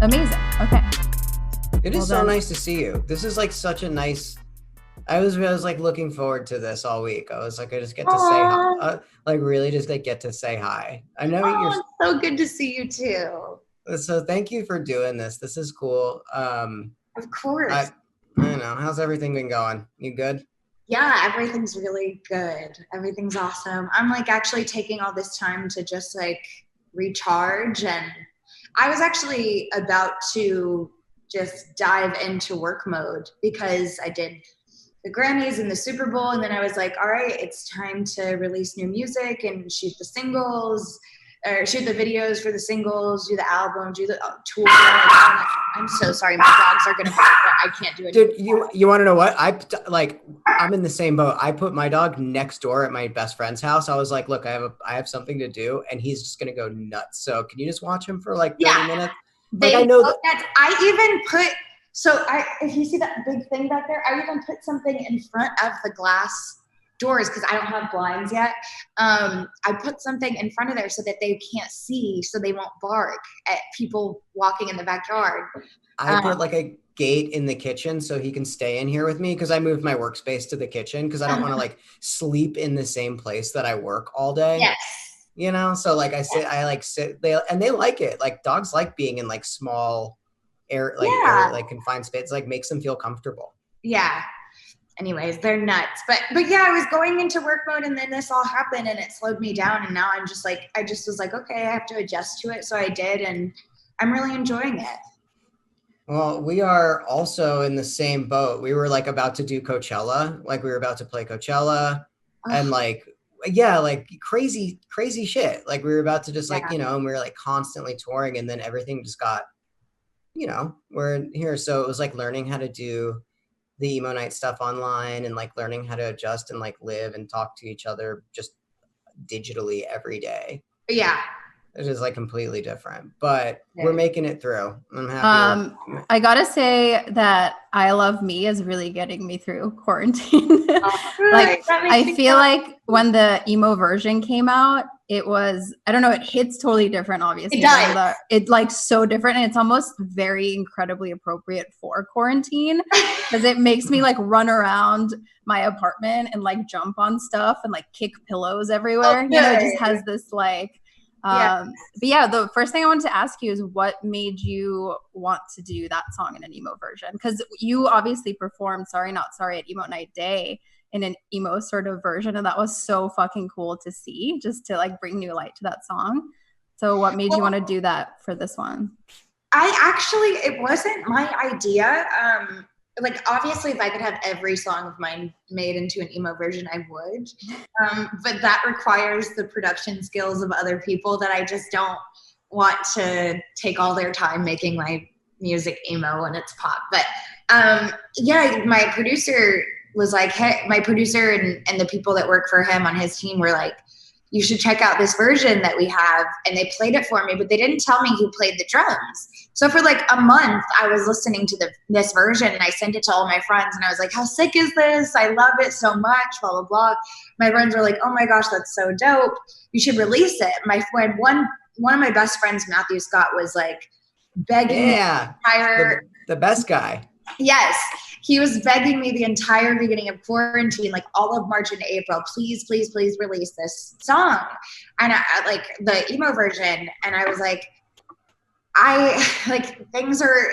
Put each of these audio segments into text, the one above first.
Amazing. Okay. It is so nice to see you. This is like such a nice. I was like looking forward to this all week. I was like, I just get to say hi, like really just like get to say hi. I know you're. It's so good to see you too. So thank you for doing this. This is cool. Of course. I don't know. How's everything been going? You good? Yeah, everything's really good. Everything's awesome. I'm like actually taking all this time to just like recharge, and I was actually about to just dive into work mode because I did the Grammys and the Super Bowl, and then I was like, all right, it's time to release new music and shoot the singles, or shoot the videos for the singles, do the album, do the tour. I'm so sorry, my dogs are gonna bark, but I can't do it. Dude, you want to know what? I'm in the same boat. I put my dog next door at my best friend's house. I was like, look, I have something to do, and he's just gonna go nuts. So can you just watch him for like 30 minutes? Like I know that. I even put if you see that big thing back there, I even put something in front of the glass doors because I don't have blinds yet. I put something in front of there so that they can't see, so they won't bark at people walking in the backyard. I put like a gate in the kitchen so he can stay in here with me because I moved my workspace to the kitchen because I don't want to like sleep in the same place that I work all day. Yes. You know, so like I sit, they like it. Like dogs like being in like small air, confined space, like makes them feel comfortable. Yeah. Anyways, they're nuts. But yeah, I was going into work mode and then this all happened and it slowed me down. And now I'm just like, I just was like, okay, I have to adjust to it. So I did, and I'm really enjoying it. Well, we are also in the same boat. We were like about to do Coachella, like we were about to play Coachella and like, yeah, like crazy shit. Like we were about to just like, you know, and we were like constantly touring, and then everything just got, you know, we're here. So it was like learning how to do the emo night stuff online and like learning how to adjust and like live and talk to each other just digitally every day. Yeah. It is like completely different, but we're making it through. I'm happy. I gotta say that I Love Me is really getting me through quarantine. Like I feel like when the emo version came out, it was, I don't know, it hits totally different, obviously. It does. It's like so different, and it's almost very incredibly appropriate for quarantine because it makes me like run around my apartment and like jump on stuff and like kick pillows everywhere. You know, it just has this like but yeah, the first thing I wanted to ask you is what made you want to do that song in an emo version? Because you obviously performed Sorry Not Sorry at Emo Night Day in an emo sort of version, and that was so fucking cool to see, just to like bring new light to that song. So what made you want to do that for this one? It wasn't my idea. Like obviously if I could have every song of mine made into an emo version, I would. But that requires the production skills of other people that I just don't want to take all their time making my music emo and it's pop. But yeah, my producer was like, hey, my producer and the people that work for him on his team were like, you should check out this version that we have. And they played it for me, but they didn't tell me who played the drums. So for like a month, I was listening to this version, and I sent it to all my friends, and I was like, how sick is this? I love it so much, blah, blah, blah. My friends were like, oh my gosh, that's so dope. You should release it. My friend, one of my best friends, Matthew Scott, was like begging the best guy. Yes. He was begging me the entire beginning of quarantine, like all of March and April, please, please, please release this song. And I like the emo version. And I was like, things are,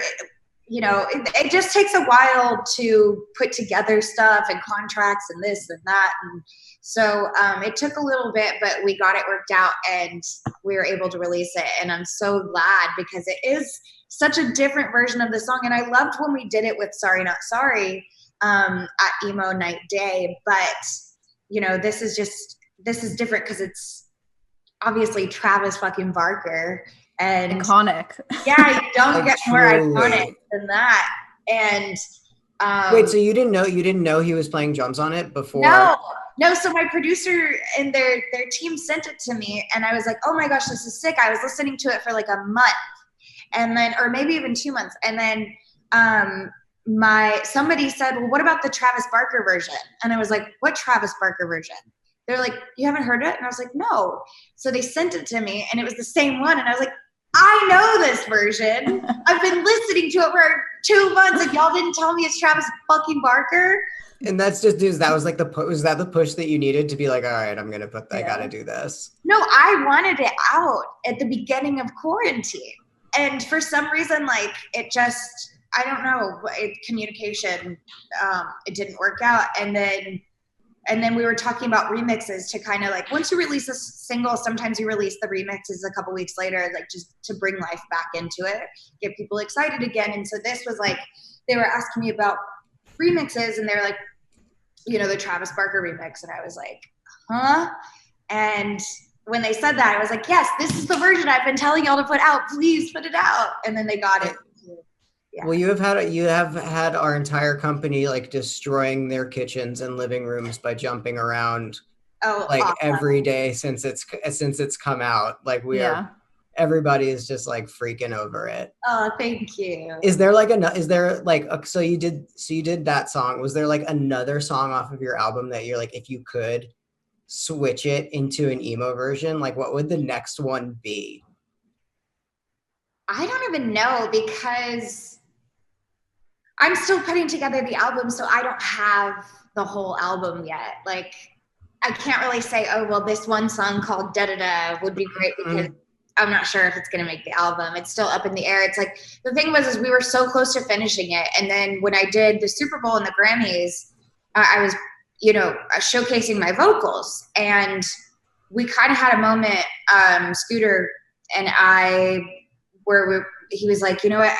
you know, it just takes a while to put together stuff and contracts and this and that. And so it took a little bit, but we got it worked out and we were able to release it. And I'm so glad because it is such a different version of the song. And I loved when we did it with Sorry Not Sorry at Emo Night Day. But, you know, this is different because it's obviously Travis fucking Barker. And iconic. Yeah, you don't get more iconic than that. And wait, so you didn't know he was playing drums on it before? No. So my producer and their team sent it to me, and I was like, oh my gosh, this is sick. I was listening to it for like a month, and then, or maybe even 2 months, and then somebody said, well, what about the Travis Barker version? And I was like, what Travis Barker version? They're like, you haven't heard it? And I was like, no. So they sent it to me, and it was the same one, and I was like, I know this version. I've been listening to it for 2 months and y'all didn't tell me it's Travis fucking Barker. And that's just, dude, that was like was that the push that you needed to be like, all right, I'm going to I got to do this. No, I wanted it out at the beginning of quarantine. And for some reason, like it just, I don't know, communication, it didn't work out. And then we were talking about remixes to kind of like, once you release a single, sometimes you release the remixes a couple weeks later, like just to bring life back into it, get people excited again. And so this was like, they were asking me about remixes and they were like, you know, the Travis Barker remix. And I was like, huh? And when they said that, I was like, yes, this is the version I've been telling y'all to put out. Please put it out. And then they got it. Yeah. Well, you have had our entire company like destroying their kitchens and living rooms by jumping around awesome. Every day since it's come out. Like everybody is just like freaking over it. Oh, thank you. So you did that song. Was there like another song off of your album that you're like, if you could switch it into an emo version, like what would the next one be? I don't even know because I'm still putting together the album, so I don't have the whole album yet. Like, I can't really say, oh, well, this one song called Da-Da-Da would be great because I'm not sure if it's going to make the album. It's still up in the air. It's like, the thing is we were so close to finishing it. And then when I did the Super Bowl and the Grammys, I was, you know, showcasing my vocals. And we kind of had a moment, Scooter and I, where he was like, you know what?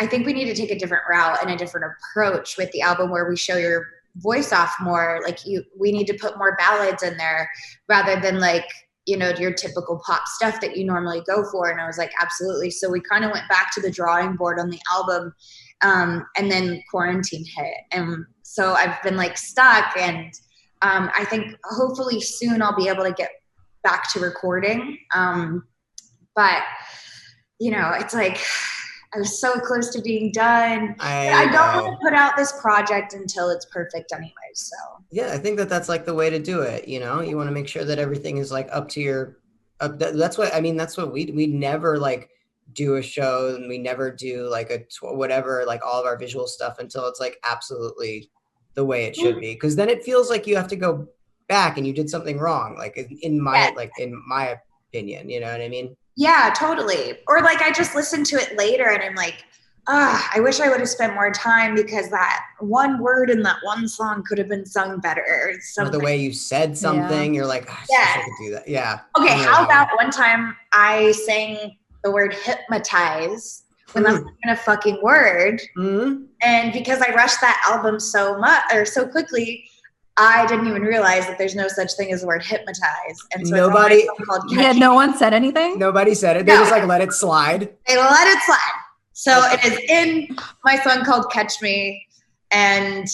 I think we need to take a different route and a different approach with the album where we show your voice off more. Like we need to put more ballads in there rather than like, you know, your typical pop stuff that you normally go for. And I was like, absolutely. So we kind of went back to the drawing board on the album. And then quarantine hit. And so I've been like stuck and I think hopefully soon I'll be able to get back to recording. But you know, it's like, I was so close to being done. I don't want to put out this project until it's perfect anyways. So yeah, I think that's like the way to do it. You know, you want to make sure that everything is like up to your, that's what we never like do a show and we never do like whatever, like all of our visual stuff until it's like absolutely the way it should be. Cause then it feels like you have to go back and you did something wrong. Like in my opinion, you know what I mean? Yeah, totally. Or like I just listened to it later and I'm like, I wish I would have spent more time because that one word in that one song could have been sung better. Or the way you said something, you're like, I wish I could do that. Yeah. Okay, how about one time I sang the word hypnotize when that's not even a fucking word. Mm-hmm. And because I rushed that album so much or so quickly, I didn't even realize that there's no such thing as the word hypnotize. And so no one said anything? Nobody said it. They just like let it slide. They let it slide. So it is in my song called Catch Me. And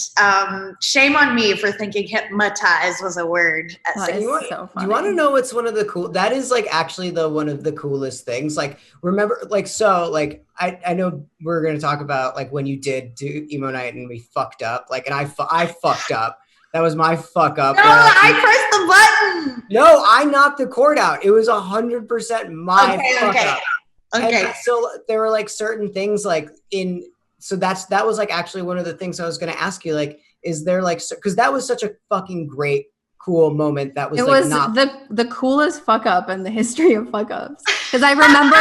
shame on me for thinking hypnotize was a word. So funny. You want to know what's one of the that is like actually one of the coolest things. Like remember, like, so like, I know we're going to talk about like when you did do Emo Night and we fucked up, like, and I fucked up. That was my fuck up. No, I pressed the button. No, I knocked the cord out. It was 100% my fuck up. Okay. And so there were like certain things like so that was like actually one of the things I was going to ask you, like, is there like, cause that was such a fucking great, cool moment. That was the coolest fuck up in the history of fuck ups. Cause I remember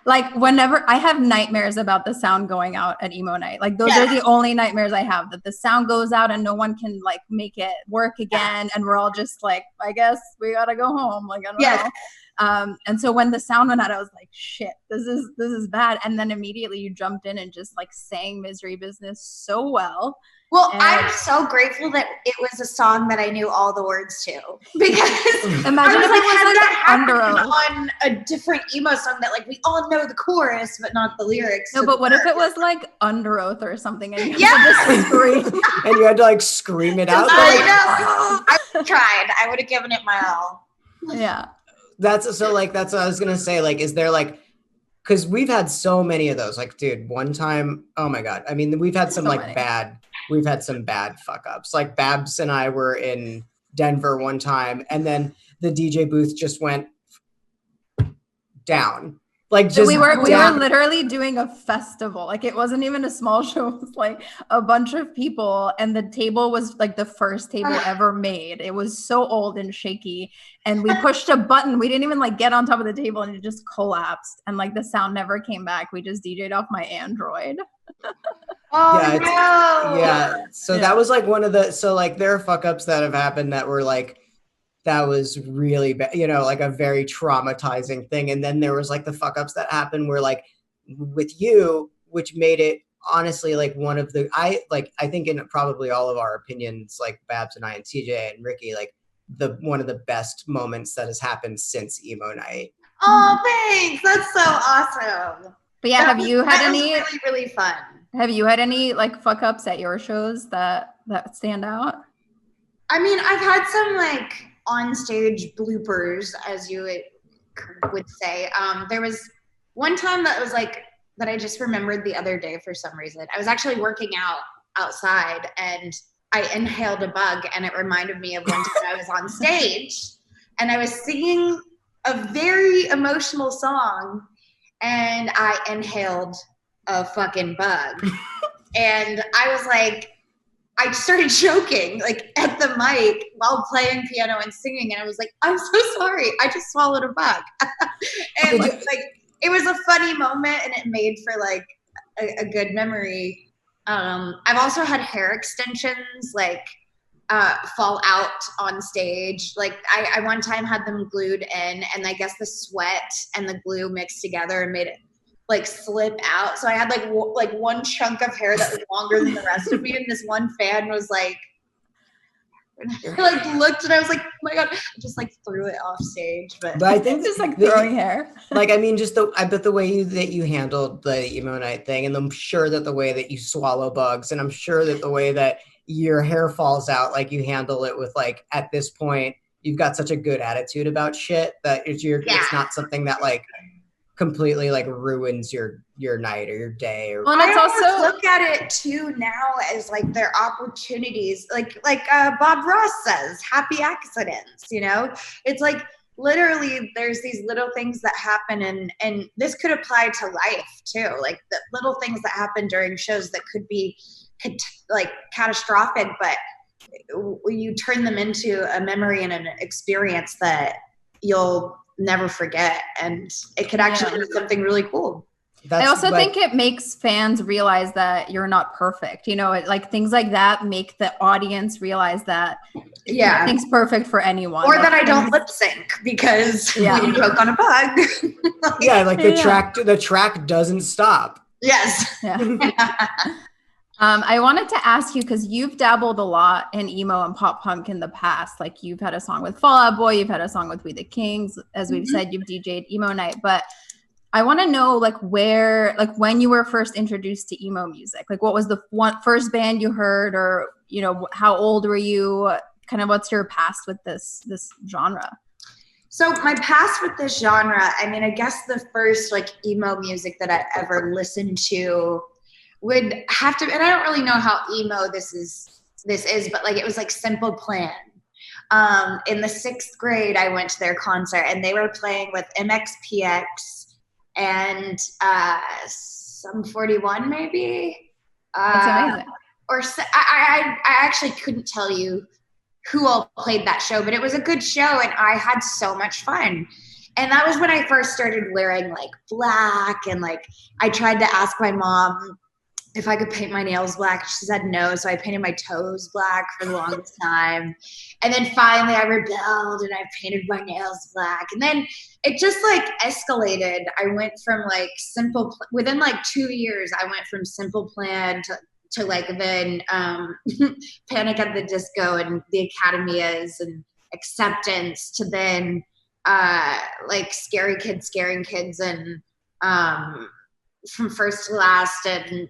like whenever I have nightmares about the sound going out at Emo Night, like those are the only nightmares I have, that the sound goes out and no one can like make it work again. And we're all just like, I guess we gotta go home. Like, I don't know. And so when the sound went out, I was like, shit, this is bad. And then immediately you jumped in and just like sang Misery Business so well. Well, I'm so grateful that it was a song that I knew all the words to, because imagine if it was like Under on a different emo song that like we all know the chorus but not the lyrics. No, but what if it was like Under Oath or something and you had to just scream and you had to like scream it out? I know. I tried. I would have given it my all. Yeah. That's what I was gonna say. Like, is there like, because we've had so many of those. Like, dude, one time, oh my god. I mean, we've had some bad fuck ups. Like Babs and I were in Denver one time, and then the DJ booth just went down. Like just we were literally doing a festival. Like it wasn't even a small show. It was like a bunch of people, and the table was like the first table ever made. It was so old and shaky, and we pushed a button. We didn't even like get on top of the table, and it just collapsed, and like the sound never came back. We just DJ'd off my Android. Oh yeah, no. Yeah. So that was like one of the, so like there are fuck ups that have happened that were like, that was really bad, you know, like a very traumatizing thing. And then there was like the fuck ups that happened where like with you, which made it honestly like one of the, I think in probably all of our opinions, like Babs and I and TJ and Ricky, like one of the best moments that has happened since emo night. Oh, thanks. That's so awesome. But yeah, have you had any really, really fun? Have you had any like fuck ups at your shows that stand out? I mean, I've had some like on stage bloopers, as you would say. There was one time that was like, that I just remembered the other day for some reason. I was actually working out outside and I inhaled a bug, and it reminded me of one time I was on stage and I was singing a very emotional song and I inhaled a fucking bug. And I was like, I started choking like at the mic while playing piano and singing, and I was like, I'm so sorry, I just swallowed a bug. And like it was a funny moment, and it made for like a good memory. I've also had hair extensions like fall out on stage. Like I one time had them glued in, and I guess the sweat and the glue mixed together and made it like slip out. So I had like one chunk of hair that was longer than the rest of me, and this one fan was like, I like looked and I was like, oh my god, I just like threw it off stage. But I think just like throwing hair. Like I mean, I bet the way that you handled the emo night thing, and I'm sure that the way that you swallow bugs, and I'm sure that the way that your hair falls out, like you handle it with like, at this point, you've got such a good attitude about shit that it's not something that like completely like ruins your night or your day. Or well, I also look at it too now as like their opportunities, like Bob Ross says, happy accidents. You know, it's like literally there's these little things that happen, and this could apply to life too. Like the little things that happen during shows that could be like catastrophic, but you turn them into a memory and an experience that you'll never forget, and it could actually be something really cool. I also think it makes fans realize that you're not perfect. You know, like things like that make the audience realize that nothing's perfect for anyone. Or like, that I don't lip sync because you choke on a bug. Like the track doesn't stop. Yes. Yeah. I wanted to ask you, because you've dabbled a lot in emo and pop punk in the past. Like you've had a song with Fall Out Boy, you've had a song with We the Kings. As we've said, you've DJ'd emo night. But I want to know like when you were first introduced to emo music. Like what was the first band you heard, or, you know, how old were you? Kind of what's your past with this genre? So my past with this genre, I mean, I guess the first like emo music that I ever listened to would have to, and I don't really know how emo this is, but like it was like Simple Plan. In the 6th grade, I went to their concert, and they were playing with MXPX and Sum 41 maybe. That's amazing. Or I actually couldn't tell you who all played that show, but it was a good show, and I had so much fun. And that was when I first started wearing like black, and like I tried to ask my mom if I could paint my nails black. She said no, so I painted my toes black for the longest time. And then finally I rebelled and I painted my nails black. And then it just like escalated. I went from like within like 2 years, I went from Simple Plan to like then Panic at the Disco and the Academias and Acceptance, to then like Scary Kids Scaring Kids and From First to Last, and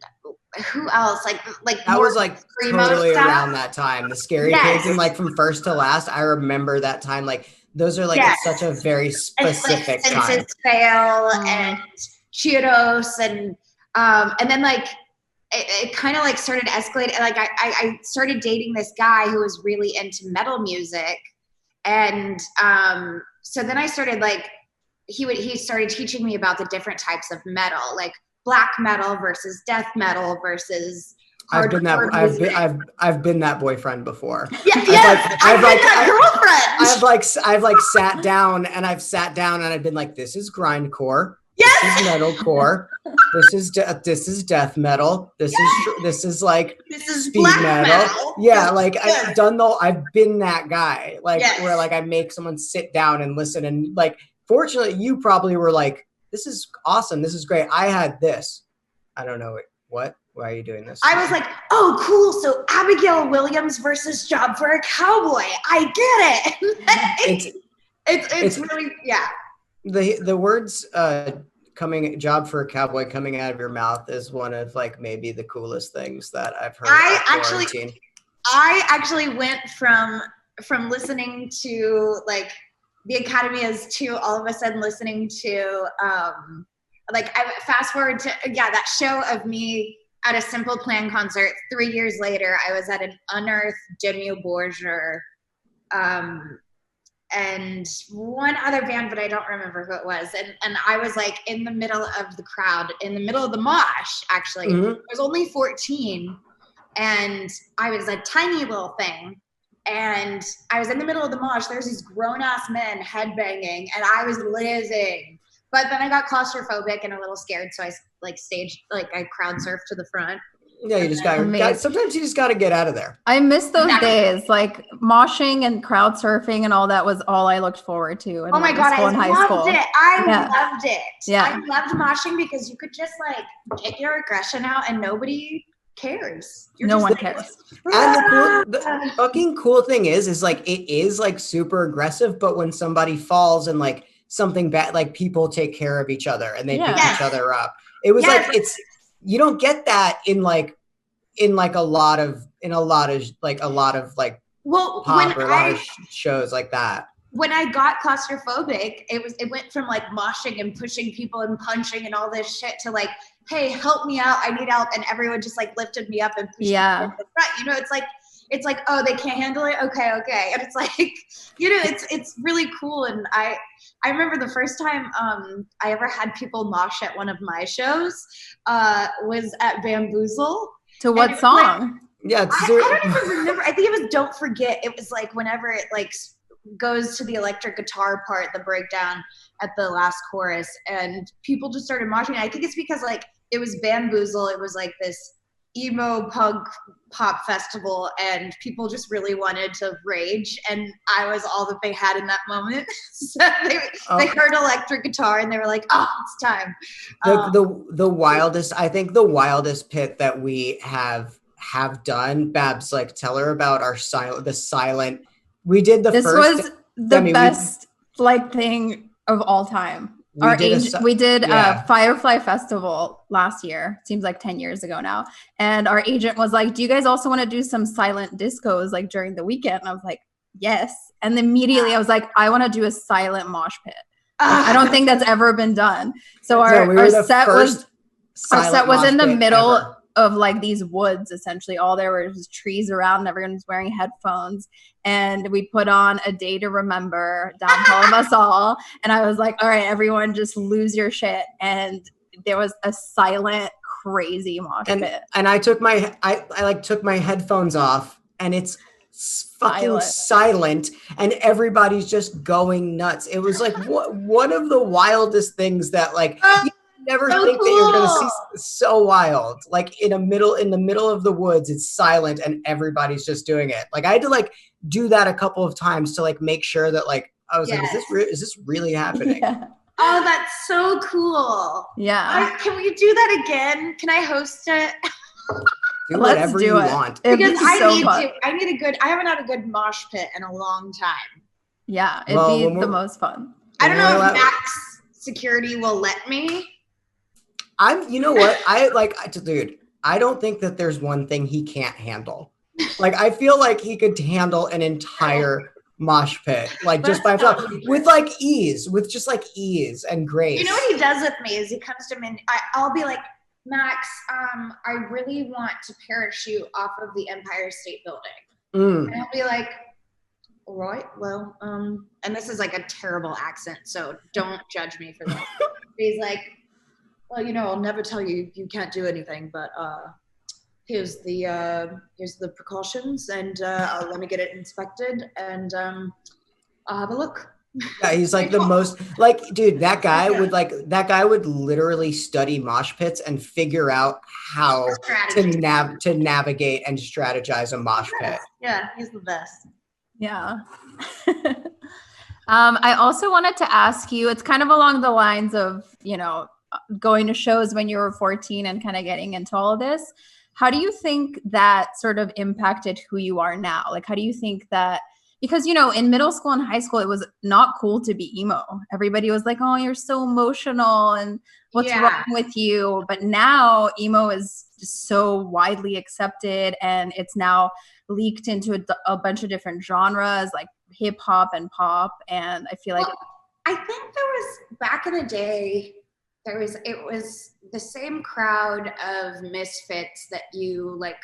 who else? Like that was like totally stuff around that time. The Scary Kids and like From First to Last. I remember that time. Like those are like such a very specific time. Senses Fail and Cheetos and then like it kind of like started escalating. Like I started dating this guy who was really into metal music, and so then I started like he started teaching me about the different types of metal, like black metal versus death metal versus I've been that boyfriend before. Yeah, I've been that girlfriend. I've sat down and I've been like, this is grindcore. Yes. This is metalcore. This is death metal. This is speed black metal. Yeah, like yes. I've been that guy. Like yes. where like I make someone sit down and listen, and like fortunately you probably were like, this is awesome. This is great. I had this. I don't know what. Why are you doing this? I was like, oh, cool. So Abigail Williams versus Job for a Cowboy. I get it. it's really, yeah. The words job for a cowboy coming out of your mouth is one of like maybe the coolest things that I've heard. I actually went from listening to like the Academias to all of a sudden listening to I fast forward to that show of me at a Simple Plan concert. 3 years later, I was at an Unearthed Demi Lovato, and one other band, but I don't remember who it was. And I was like in the middle of the crowd, in the middle of the mosh, actually. Mm-hmm. I was only 14, and I was a tiny little thing. And I was in the middle of the mosh. There's these grown-ass men headbanging, and I was lizzing. But then I got claustrophobic and a little scared, so I I crowd surfed to the front. Yeah, you just sometimes you just got to get out of there. I miss those days, like moshing and crowd surfing and all that was all I looked forward to. Oh my God, I loved it. I loved it. Yeah. I loved moshing because you could just like get your aggression out and nobody cares. No one cares. And the fucking cool thing is like it is like super aggressive, but when somebody falls and like something bad, like people take care of each other and they pick each other up. It was like you don't get that in a lot of pop or a lot of shows like that. When I got claustrophobic, it went from like moshing and pushing people and punching and all this shit to like, hey, help me out, I need help, and everyone just like lifted me up and pushed me to the front. You know, it's like, oh, they can't handle it. Okay. And it's like, you know, it's really cool. And I remember the first time I ever had people mosh at one of my shows was at Bamboozle. To what song? I don't even remember. I think it was Don't Forget. It was like whenever it like goes to the electric guitar part, the breakdown at the last chorus, and people just started moshing. I think it's because like it was Bamboozle. It was like this emo punk pop festival, and people just really wanted to rage, and I was all that they had in that moment. So they heard electric guitar and they were like, oh, it's time. The wildest pit that we have done, Babs, like tell her about the silent. We did the this first. This was the best thing of all time. We did a Firefly Festival last year. Seems like 10 years ago now. And our agent was like, do you guys also want to do some silent discos like during the weekend? And I was like, yes. And immediately I was like, I want to do a silent mosh pit. I don't think that's ever been done. So our set was in the middle of like these woods, essentially. All there was trees around, and everyone was wearing headphones. And we put on A Day to Remember, Downfall of Us All. And I was like, all right, everyone just lose your shit. And there was a silent, crazy mosh pit. And I took my headphones off, and it's fucking silent, and everybody's just going nuts. It was like one of the wildest things that like you never think that you're gonna see. So wild, like in the middle of the woods, it's silent and everybody's just doing it. Like I had to like do that a couple of times to like make sure that like I was like, is this really happening? Yeah. Oh, that's so cool. Yeah. Can we do that again? Can I host it? Do whatever you want. Because I haven't had a good mosh pit in a long time. Yeah, it'd be the most fun. I don't know if Max Security will let me. You know what? Dude, I don't think that there's one thing he can't handle. Like, I feel like he could handle an entire mosh pit, like just by himself, with ease and grace. You know what he does with me is he comes to me and I'll be like, Max, I really want to parachute off of the Empire State Building. And he'll be like, right, well, and this is like a terrible accent, so don't judge me for this. He's like, well, I'll never tell you you can't do anything, but here's the precautions, and let me get it inspected, and I'll have a look. Yeah, he's like the most dude, that guy would literally study mosh pits and figure out how to navigate and strategize a mosh pit. Yeah, he's the best. Yeah. I also wanted to ask you, it's kind of along the lines of, going to shows when you were 14 and kind of getting into all of this. How do you think that sort of impacted who you are now? Like, how do you think that, because, in middle school and high school, it was not cool to be emo. Everybody was like, oh, you're so emotional and what's wrong with you? But now emo is just so widely accepted, and it's now leaked into a bunch of different genres like hip hop and pop. And I feel like, I think there was, back in the day, it was the same crowd of misfits that you like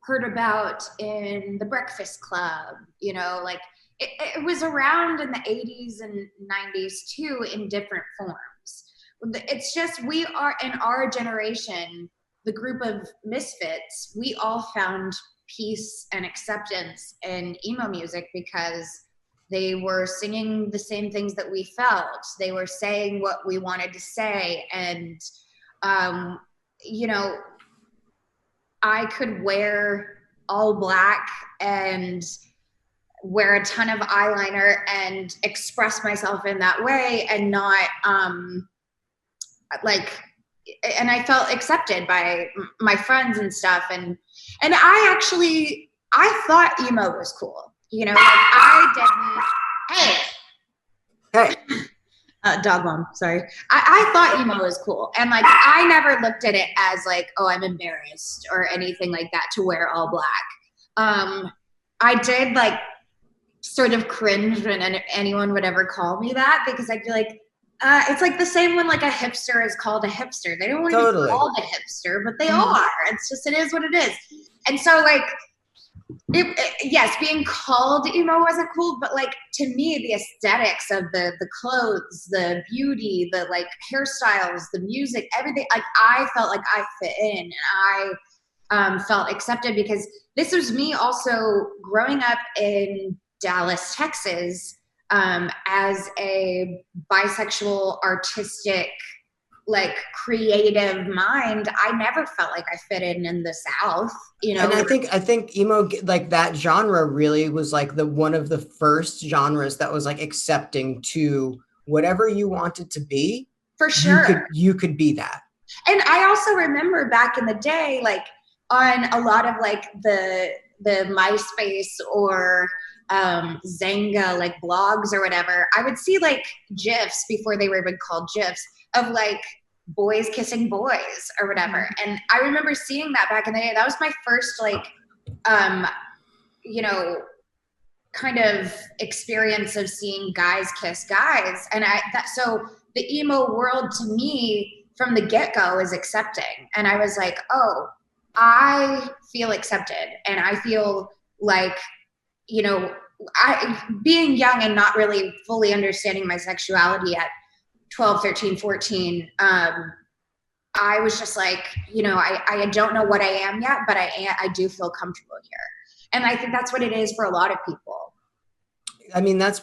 heard about in the Breakfast Club, like it was around in the 80s and 90s too, in different forms. It's just, we are, in our generation, the group of misfits, we all found peace and acceptance in emo music because they were singing the same things that we felt. They were saying what we wanted to say. And, I could wear all black and wear a ton of eyeliner and express myself in that way and not, and I felt accepted by my friends and stuff. And I thought emo was cool. I didn't, hey, dog mom, sorry. I thought emo was cool. And like, I never looked at it as like, oh, I'm embarrassed or anything like that to wear all black. I did like sort of cringe when anyone would ever call me that, because I'd be like, it's like the same when like a hipster is called a hipster. They don't want to be called a hipster, but they are. It's just, it is what it is. And so like, yes, being called emo wasn't cool, but like to me, the aesthetics of the clothes, the beauty, the like hairstyles, the music, everything, like I felt like I fit in, and I felt accepted, because this was me also growing up in Dallas, Texas, as a bisexual, artistic, like creative mind. I never felt like I fit in the South, And I think emo, like that genre, really was like one of the first genres that was like accepting to whatever you wanted to be. For sure, you could be that. And I also remember back in the day, like on a lot of like the MySpace or Zanga like blogs or whatever, I would see like GIFs before they were even called GIFs of like boys kissing boys or whatever. And I remember seeing that back in the day. That was my first like, kind of experience of seeing guys kiss guys. And so the emo world to me from the get-go is accepting. And I was like, oh, I feel accepted. And I feel like, being young and not really fully understanding my sexuality at 12, 13, 14, I was just like, I don't know what I am yet, but I do feel comfortable here. And I think that's what it is for a lot of people. I mean, that's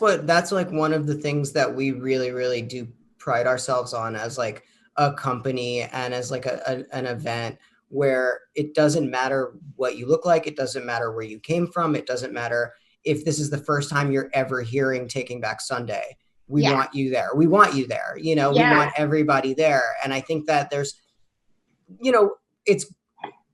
like one of the things that we really, really do pride ourselves on as like a company and as like an event, where it doesn't matter what you look like. It doesn't matter where you came from. It doesn't matter if this is the first time you're ever hearing Taking Back Sunday. We want you there. We want you there. We want everybody there. And I think that there's, it's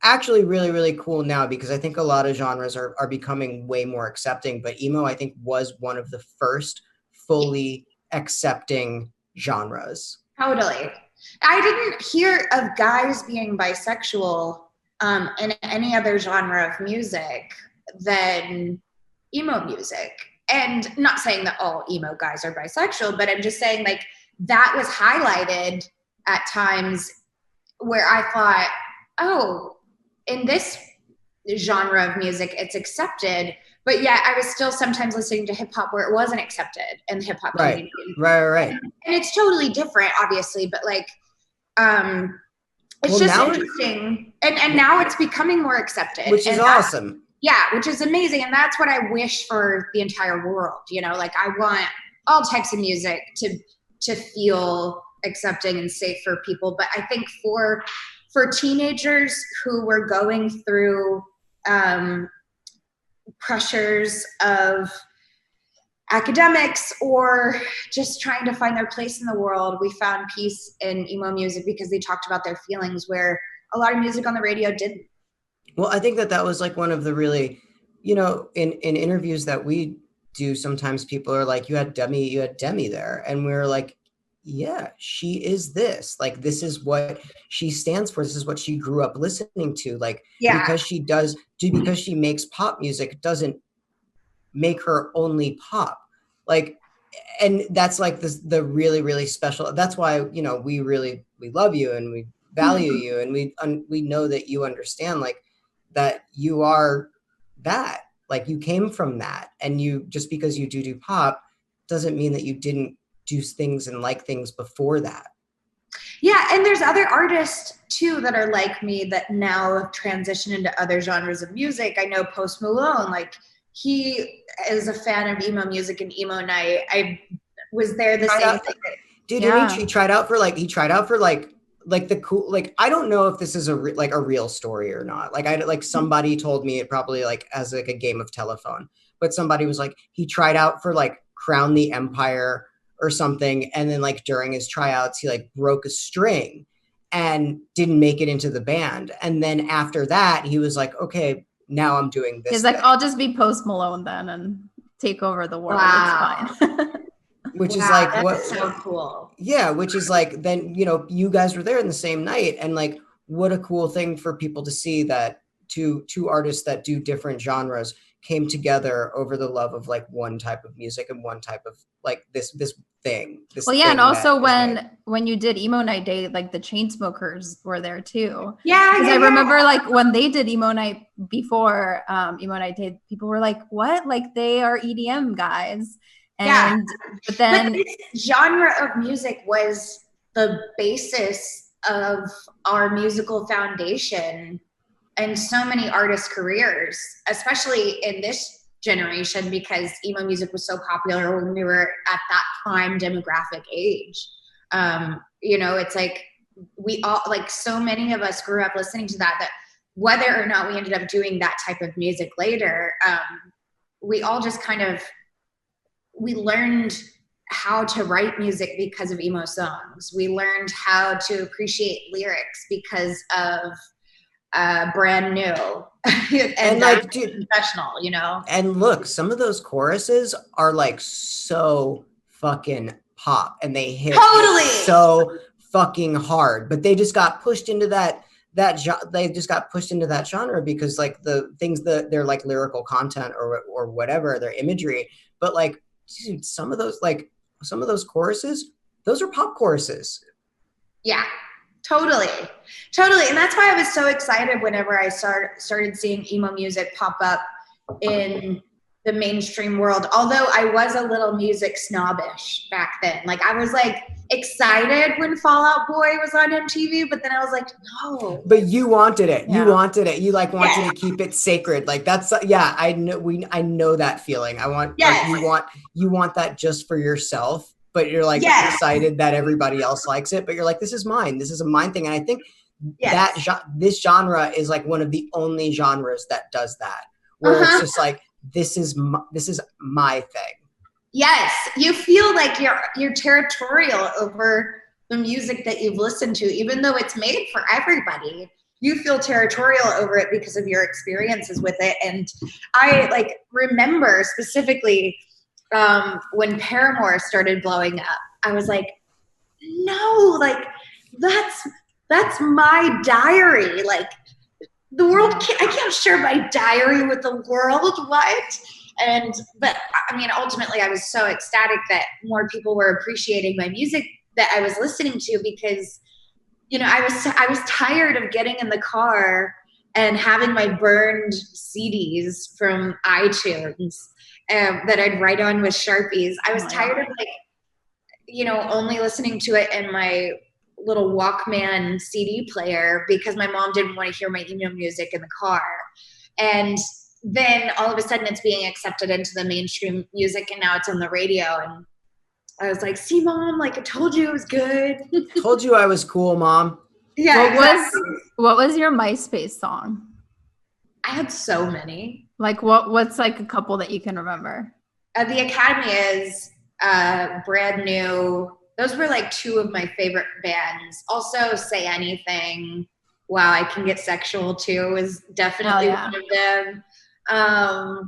actually really, really cool now, because I think a lot of genres are becoming way more accepting, but emo, I think, was one of the first fully accepting genres. Totally. I didn't hear of guys being bisexual in any other genre of music than emo music. And not saying that all emo guys are bisexual, but I'm just saying like that was highlighted at times where I thought, oh, in this genre of music, it's accepted, but yeah, I was still sometimes listening to hip hop where it wasn't accepted in the hip hop Right. community. Right. And it's totally different, obviously, but like, it's just interesting. And now it's becoming more accepted. Which is awesome. Yeah, which is amazing. And that's what I wish for the entire world. You know, like I want all types of music to feel accepting and safe for people. But I think for teenagers who were going through pressures of academics or just trying to find their place in the world, we found peace in emo music because they talked about their feelings where a lot of music on the radio didn't. Well, I think that was like one of the really, you know, in interviews that we do, sometimes people are like, you had Demi there. And we were like, yeah, she is this. Like, this is what she stands for. This is what she grew up listening to. Like, because she makes pop music doesn't make her only pop. Like, and that's like the really, really special. That's why, you know, we love you and we value you. And we know that you understand like that you are that, like you came from that. And you, just because you do pop doesn't mean that you didn't do things and like things before that. Yeah, and there's other artists too that are like me that now have transitioned into other genres of music. I know Post Malone, like he is a fan of emo music and emo night. I was there the same thing. Dude, yeah. He tried out for the cool, like, I don't know if this is a real story or not. Like somebody told me it probably like as like a game of telephone, but somebody was like, he tried out for like Crown the Empire or something. And then like during his tryouts, he like broke a string and didn't make it into the band. And then after that, he was like, okay, now I'm doing this. He's like, I'll just be Post Malone then and take over the world. Wow. It's fine. Which is like, that's so cool. Yeah. Which is like, then, you know, you guys were there in the same night, and like, what a cool thing for people to see that two artists that do different genres came together over the love of like one type of music and one type of like this thing. Well, yeah, and also when you did Emo Night Day, like the Chainsmokers were there too. Yeah, because I remember like when they did Emo Night before Emo Night Day, people were like, "What? Like they are EDM guys." And but this genre of music was the basis of our musical foundation and so many artists' careers, especially in this generation, because emo music was so popular when we were at that prime demographic age. You know, it's like we all, like so many of us grew up listening to that whether or not we ended up doing that type of music later, we all just kind of, we learned how to write music because of emo songs. We learned how to appreciate lyrics because of Brand New and like, dude, Professional, you know. And look, some of those choruses are like so fucking pop, and they hit so fucking hard, but they just got pushed into they just got pushed into that genre because like the things that they're like lyrical content or whatever, their imagery. But like, dude, some of those choruses, those are pop choruses. Yeah. Totally. And that's why I was so excited whenever I started seeing emo music pop up in the mainstream world. Although I was a little music snobbish back then. Like I was like excited when Fall Out Boy was on MTV, but then I was like, no. But you wanted it. Yeah. You wanted it. You like wanted to keep it sacred. Like that's I know that feeling. I want you want that just for yourself. But you're like excited that everybody else likes it. But you're like, this is mine. This is a mine thing. And I think that this genre is like one of the only genres that does that, where it's just like, this is my thing. Yes, you feel like you're territorial over the music that you've listened to, even though it's made for everybody. You feel territorial over it because of your experiences with it. And I like remember specifically. When Paramore started blowing up, I was like, no, like that's my diary. Like the world I can't share my diary with the world. What? But I mean, ultimately I was so ecstatic that more people were appreciating my music that I was listening to, because, you know, I was tired of getting in the car and having my burned CDs from iTunes that I'd write on with Sharpies. I was tired of like, you know, only listening to it in my little Walkman CD player because my mom didn't want to hear my emo music in the car. And then all of a sudden it's being accepted into the mainstream music and now it's on the radio. And I was like, see, Mom, like I told you it was good. Told you I was cool, Mom. Yeah. What was your MySpace song? I had so many. Like what's like a couple that you can remember? The Academy is Brand New. Those were like two of my favorite bands. Also Say Anything. Wow, I Can Get Sexual Too is definitely one of them. I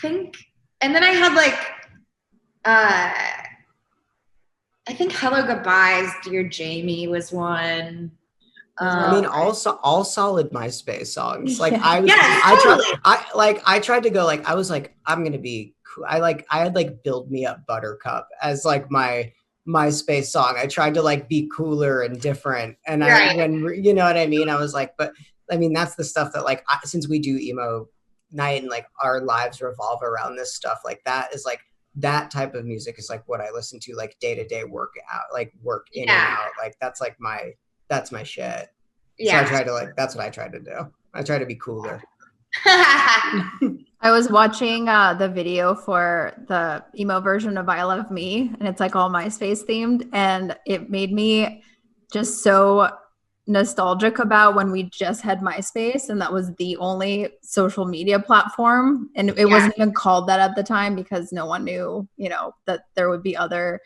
think, and then I had like, I think Hello Goodbyes, Dear Jamie was one. I mean, all solid MySpace songs. Like I tried to go like, I was like, I'm going to be cool. I had like Build Me Up Buttercup as like my MySpace song. I tried to like be cooler and different. And when, you know what I mean? I was like, but I mean, that's the stuff that like, since we do emo night and like our lives revolve around this stuff, like that is like, that type of music is like what I listen to, like day to day work out, like work in and out. Like that's like that's my shit. Yeah. So I try to like, that's what I try to do. I try to be cooler. I was watching the video for the emo version of I Love Me, and it's like all MySpace themed, and it made me just so nostalgic about when we just had MySpace, and that was the only social media platform, and it wasn't even called that at the time because no one knew, you know, that there would be other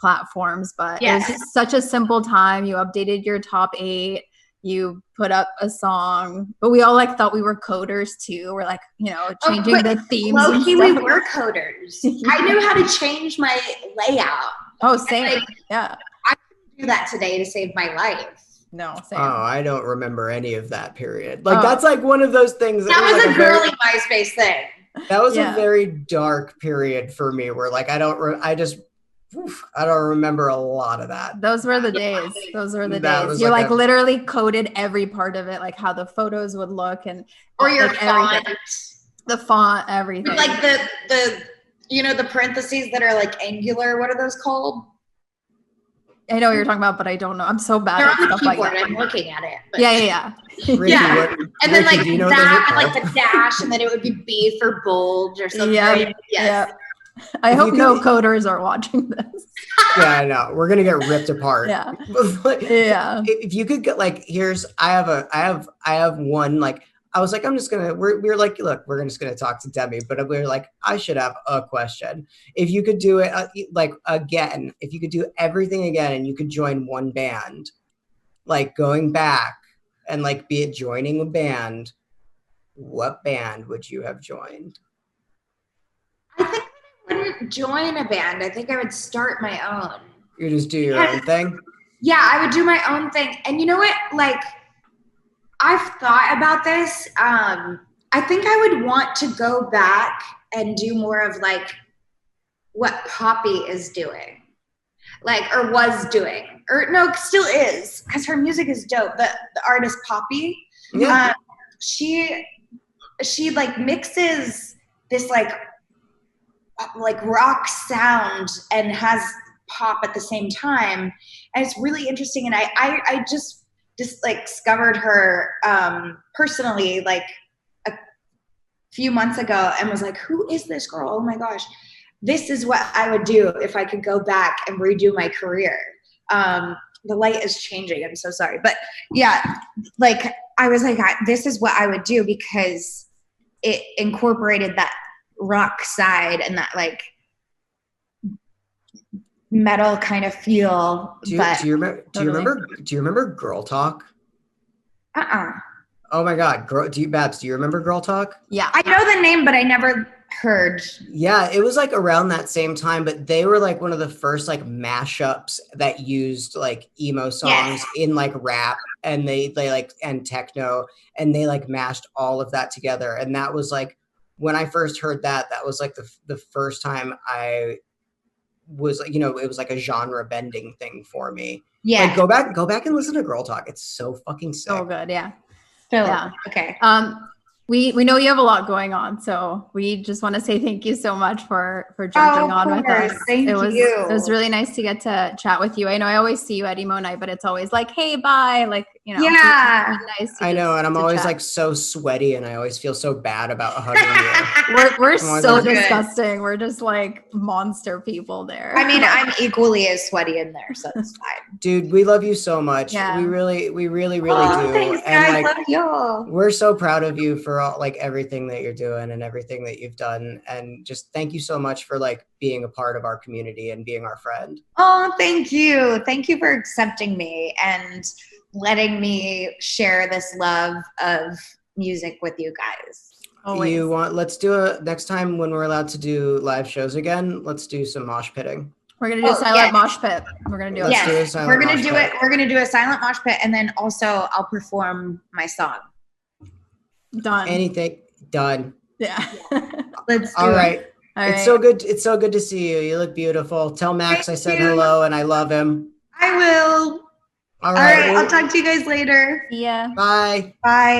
platforms. But it was just such a simple time. You updated your top 8. You put up a song, but we all like thought we were coders too. We're like, you know, changing the themes. Low-key, we were coders. I knew how to change my layout. Oh, same. Like, I couldn't do that today to save my life. No, same. Oh, I don't remember any of that period. Like that's like one of those things. That was like a girly MySpace thing. That was a very dark period for me where like I don't remember a lot of that. Those were the days. Those were the days. You like literally coded every part of it, like how the photos would look and or your font. Everything. The font, everything. Like the you know, the parentheses that are like angular. What are those called? I know what you're talking about, but I don't know. I'm so bad They're at on the stuff keyboard. like that. I'm looking at it. But. Yeah. Ricky, and then like that, like the dash, and then it would be B for bold or something. Yeah. Yes. I hope no coders are watching this. Yeah, I know. We're gonna get ripped apart. Yeah. If you could get like, I have one, like, I was like, we're like, look, we're just gonna talk to Demi, but we're like, I should have a question. If you could do it like again, if you could do everything again and you could join one band, like going back and like be it joining a band, what band would you have joined? I think I wouldn't join a band. I think I would start my own. You just do your own thing? Yeah, I would do my own thing. And you know what? Like, I've thought about this. I think I would want to go back and do more of like what Poppy is doing, like, or was doing, or no, still is, because her music is dope. The artist Poppy, she like mixes this like rock sound and has pop at the same time, and it's really interesting. And I just like discovered her personally like a few months ago and was like, who is this girl? Oh my gosh, this is what I would do if I could go back and redo my career. The light is changing, I'm so sorry, but yeah, like I was like, this is what I would do because it incorporated that rock side and that like metal kind of feel. Do you remember Girl Talk? Oh my God, do you remember Girl Talk? Yeah, I know the name, but I never heard. Yeah, it was like around that same time, but they were like one of the first like mashups that used like emo songs in like rap, and they like and techno, and they like mashed all of that together. And that was like when I first heard that was like the first time I was like, you know, it was like a genre bending thing for me. Yeah. Like go back and listen to Girl Talk. It's so fucking sick. So good. Yeah. Yeah. Okay. We know you have a lot going on, so we just want to say thank you so much for jumping on with us. Thank It you. was really nice to get to chat with you. I know I always see you at Emo Night, but it's always like, hey, bye. Like, Yeah. nice I know, and I'm always chat. like so sweaty, and I always feel so bad about hugging you. We're so like, disgusting. We're just like monster people there. I mean, I'm equally as sweaty in there, so it's fine. Dude, we love you so much. Yeah. We really do. Thanks, and guys. like, Love y'all. we're so proud of you for all, like everything that you're doing and everything that you've done. And just thank you so much for like being a part of our community and being our friend. Oh, thank you. Thank you for accepting me and letting me share this love of music with you guys. Always. Let's do next time when we're allowed to do live shows again, let's do some mosh pitting. We're gonna do a silent mosh pit. We're gonna do it. Yes, we're gonna do it. We're gonna do a silent mosh pit, and then also I'll perform my song. Done. Anything done. Yeah. Let's do All it. right. All It's right. so good. It's so good to see you. You look beautiful. Tell Max Thank I said you. hello and I love him. I will. All All right. right. I'll talk to you guys later. Yeah. Bye. Bye.